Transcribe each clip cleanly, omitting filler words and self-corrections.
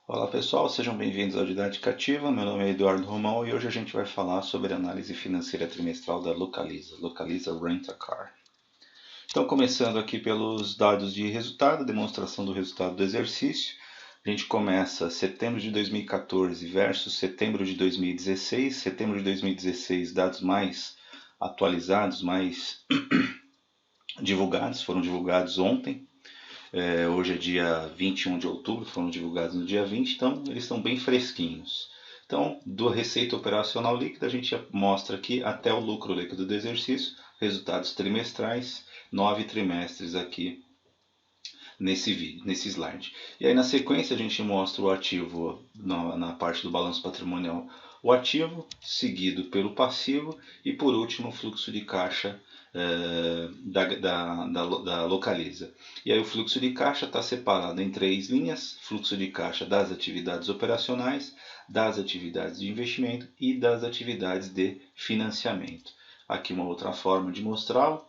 Olá pessoal, sejam bem-vindos ao Didática Ativa. Meu nome é Eduardo Romão e hoje a gente vai falar sobre a análise financeira trimestral da Localiza, Localiza Rent a Car. Então, começando aqui pelos dados de resultado, demonstração do resultado do exercício. A gente começa setembro de 2014 versus setembro de 2016. Setembro de 2016, dados mais atualizados, mais divulgados, foram divulgados ontem. Hoje é dia 21 de outubro, foram divulgados no dia 20, então eles estão bem fresquinhos. Então, do receita operacional líquida, a gente mostra aqui até o lucro líquido do exercício, resultados trimestrais, 9 trimestres aqui nesse vídeo, nesse slide. E aí na sequência a gente mostra o ativo na parte do balanço patrimonial, o ativo, seguido pelo passivo e por último o fluxo de caixa da Localiza. E aí o fluxo de caixa está separado em três linhas: fluxo de caixa das atividades operacionais, das atividades de investimento e das atividades de financiamento. Aqui uma outra forma de mostrá-lo.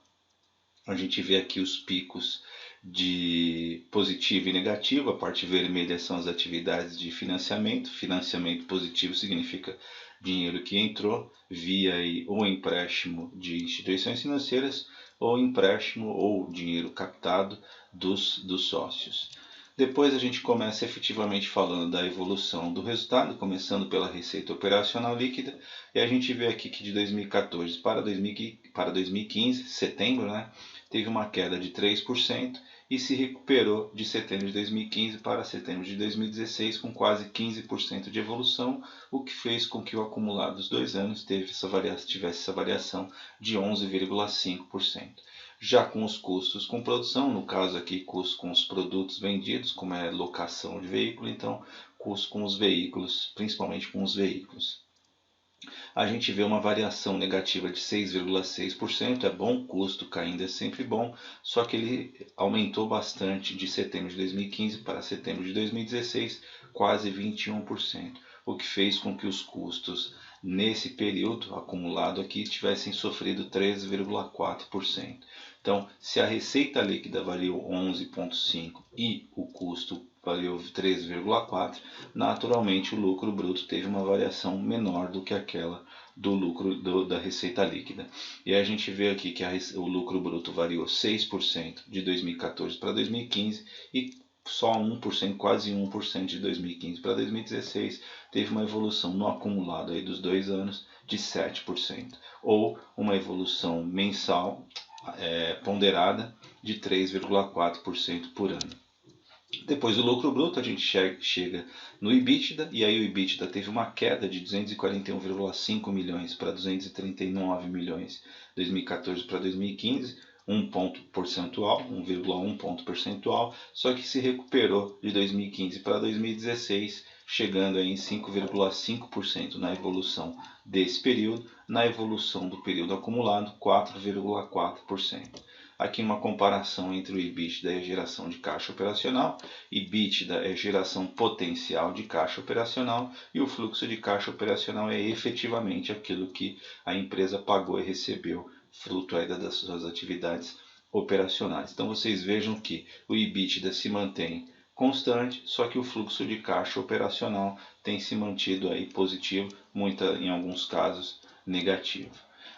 A gente vê aqui os picos de positivo e negativo. A parte vermelha são as atividades de financiamento. Financiamento positivo significa dinheiro que entrou via ou empréstimo de instituições financeiras ou empréstimo ou dinheiro captado dos sócios. Depois a gente começa efetivamente falando da evolução do resultado, começando pela receita operacional líquida, e a gente vê aqui que de 2014 para 2015, setembro, teve uma queda de 3% e se recuperou de setembro de 2015 para setembro de 2016 com quase 15% de evolução, o que fez com que o acumulado dos 2 anos tivesse essa variação de 11,5%. Já com os custos com produção, no caso aqui custos com os produtos vendidos, como é locação de veículo, então custos com os veículos, principalmente com os veículos. A gente vê uma variação negativa de 6,6%, é bom, custo caindo é sempre bom, só que ele aumentou bastante de setembro de 2015 para setembro de 2016, quase 21%, o que fez com que os custos nesse período acumulado aqui tivessem sofrido 13,4%. Então, se a receita líquida variou 11,5% e o custo variou 13,4%, naturalmente o lucro bruto teve uma variação menor do que aquela do lucro da receita líquida. E a gente vê aqui que o lucro bruto variou 6% de 2014 para 2015 e só 1%, quase 1% de 2015 para 2016 teve uma evolução no acumulado aí dos 2 anos de 7%, ou uma evolução mensal ponderada de 3,4% por ano. Depois do lucro bruto, a gente chega no EBITDA, e aí o EBITDA teve uma queda de 241,5 milhões para 239 milhões de 2014 para 2015, 1 ponto percentual, 1,1 ponto percentual, só que se recuperou de 2015 para 2016, chegando em 5,5% na evolução desse período, na evolução do período acumulado, 4,4%. Aqui uma comparação entre o EBITDA e a geração de caixa operacional. EBITDA é geração potencial de caixa operacional e o fluxo de caixa operacional é efetivamente aquilo que a empresa pagou e recebeu, fruto aí das suas atividades operacionais. Então vocês vejam que o EBITDA se mantém constante, só que o fluxo de caixa operacional tem se mantido aí positivo, em alguns casos negativo.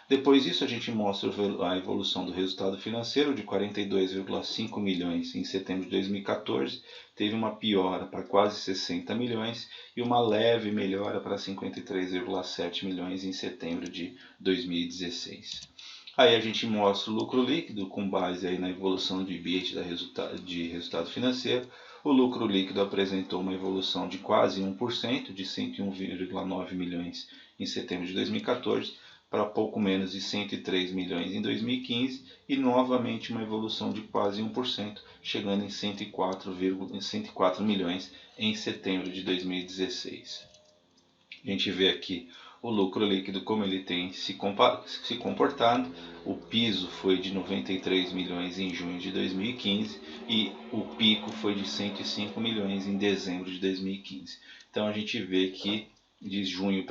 Depois disso, a gente mostra a evolução do resultado financeiro de 42,5 milhões em setembro de 2014, teve uma piora para quase 60 milhões e uma leve melhora para 53,7 milhões em setembro de 2016. Aí a gente mostra o lucro líquido com base aí na evolução de EBITDA de resultado financeiro. O lucro líquido apresentou uma evolução de quase 1%, de 101,9 milhões em setembro de 2014, para pouco menos de 103 milhões em 2015 e novamente uma evolução de quase 1%, chegando em 104 milhões em setembro de 2016. A gente vê aqui o lucro líquido como ele tem se comportado. O piso foi de 93 milhões em junho de 2015 e o pico foi de 105 milhões em dezembro de 2015. Então a gente vê que de junho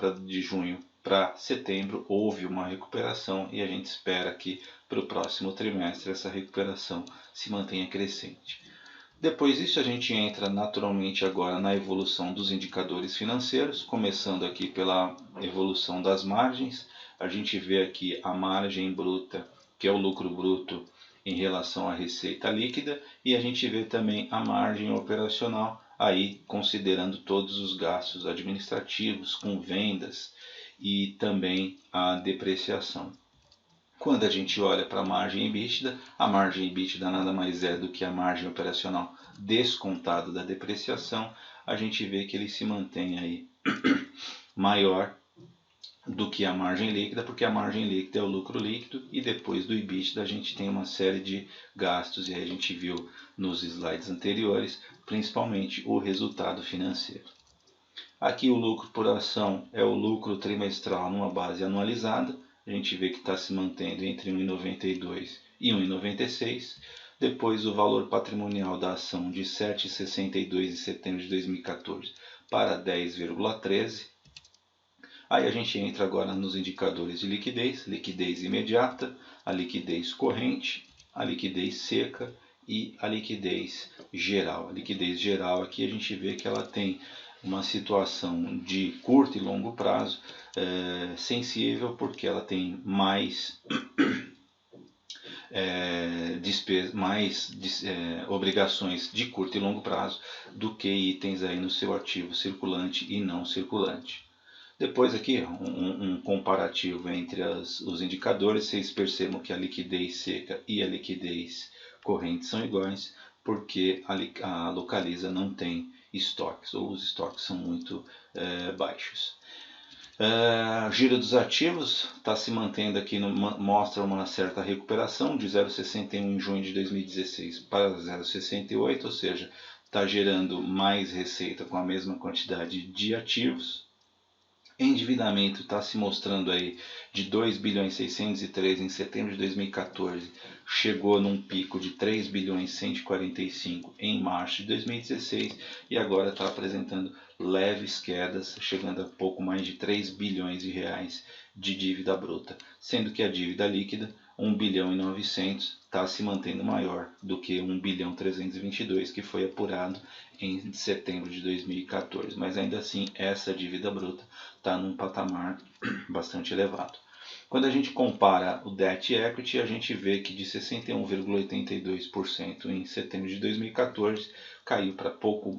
para setembro houve uma recuperação e a gente espera que para o próximo trimestre essa recuperação se mantenha crescente. Depois disso, a gente entra naturalmente agora na evolução dos indicadores financeiros, começando aqui pela evolução das margens. A gente vê aqui a margem bruta, que é o lucro bruto em relação à receita líquida, e a gente vê também a margem operacional, aí considerando todos os gastos administrativos, com vendas e também a depreciação. Quando a gente olha para a margem EBITDA nada mais é do que a margem operacional descontado da depreciação, a gente vê que ele se mantém aí maior do que a margem líquida, porque a margem líquida é o lucro líquido e depois do EBITDA a gente tem uma série de gastos, e aí a gente viu nos slides anteriores, principalmente o resultado financeiro. Aqui o lucro por ação é o lucro trimestral numa base anualizada. A gente vê que está se mantendo entre 1,92 e 1,96. Depois o valor patrimonial da ação de 7,62 em setembro de 2014 para 10,13. Aí a gente entra agora nos indicadores de liquidez, liquidez imediata, a liquidez corrente, a liquidez seca e a liquidez geral. A liquidez geral aqui a gente vê que ela tem uma situação de curto e longo prazo sensível, porque ela tem mais obrigações de curto e longo prazo do que itens aí no seu ativo circulante e não circulante. Depois aqui um comparativo entre os indicadores. Vocês percebam que a liquidez seca e a liquidez corrente são iguais, porque a Localiza não tem estoques, ou os estoques são muito baixos. Giro dos ativos está se mantendo aqui, mostra uma certa recuperação de 0,61 em junho de 2016 para 0,68, ou seja, está gerando mais receita com a mesma quantidade de ativos. Endividamento está se mostrando aí de 2 bilhões 603 em setembro de 2014, chegou num pico de 3 bilhões 145 em março de 2016 e agora está apresentando leves quedas, chegando a pouco mais de 3 bilhões de reais de dívida bruta, sendo que a dívida líquida 1 bilhão e 900 está se mantendo maior do que 1 bilhão 322 que foi apurado em setembro de 2014, mas ainda assim essa dívida bruta está num patamar bastante elevado. Quando a gente compara o Debt Equity, a gente vê que de 61,82% em setembro de 2014 caiu para pouco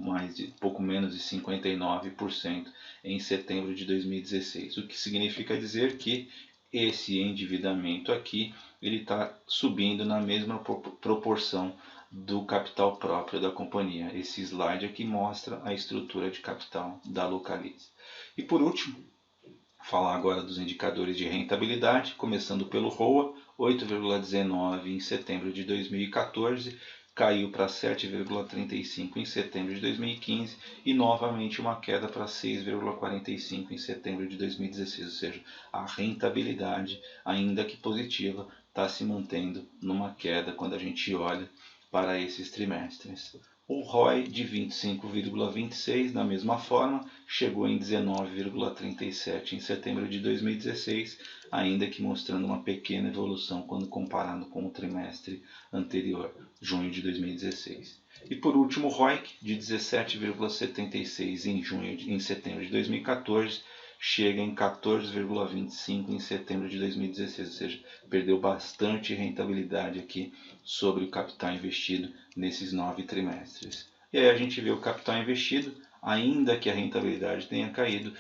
menos de 59% em setembro de 2016, o que significa dizer que esse endividamento aqui ele está subindo na mesma proporção do capital próprio da companhia. Esse slide aqui mostra a estrutura de capital da Localiza. E por último, falar agora dos indicadores de rentabilidade, começando pelo ROA, 8,19 em setembro de 2014, caiu para 7,35 em setembro de 2015 e novamente uma queda para 6,45 em setembro de 2016, ou seja, a rentabilidade, ainda que positiva, está se mantendo numa queda quando a gente olha para esses trimestres. O ROI de 25,26 da mesma forma chegou em 19,37 em setembro de 2016, ainda que mostrando uma pequena evolução quando comparado com o trimestre anterior, junho de 2016. E por último, o ROIC de 17,76 em setembro de 2014 chega em 14,25 em setembro de 2016, ou seja, perdeu bastante rentabilidade aqui sobre o capital investido nesses 9 trimestres. E aí a gente vê o capital investido, ainda que a rentabilidade tenha caído,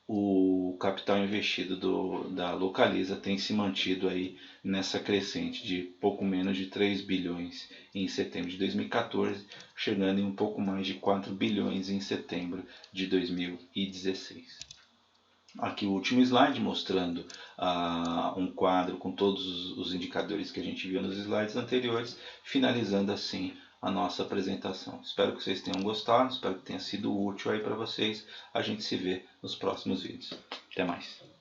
o capital investido da Localiza tem se mantido aí nessa crescente de pouco menos de 3 bilhões em setembro de 2014, chegando em um pouco mais de 4 bilhões em setembro de 2016. Aqui o último slide mostrando um quadro com todos os indicadores que a gente viu nos slides anteriores, finalizando assim a nossa apresentação. Espero que vocês tenham gostado, espero que tenha sido útil aí para vocês. A gente se vê nos próximos vídeos. Até mais!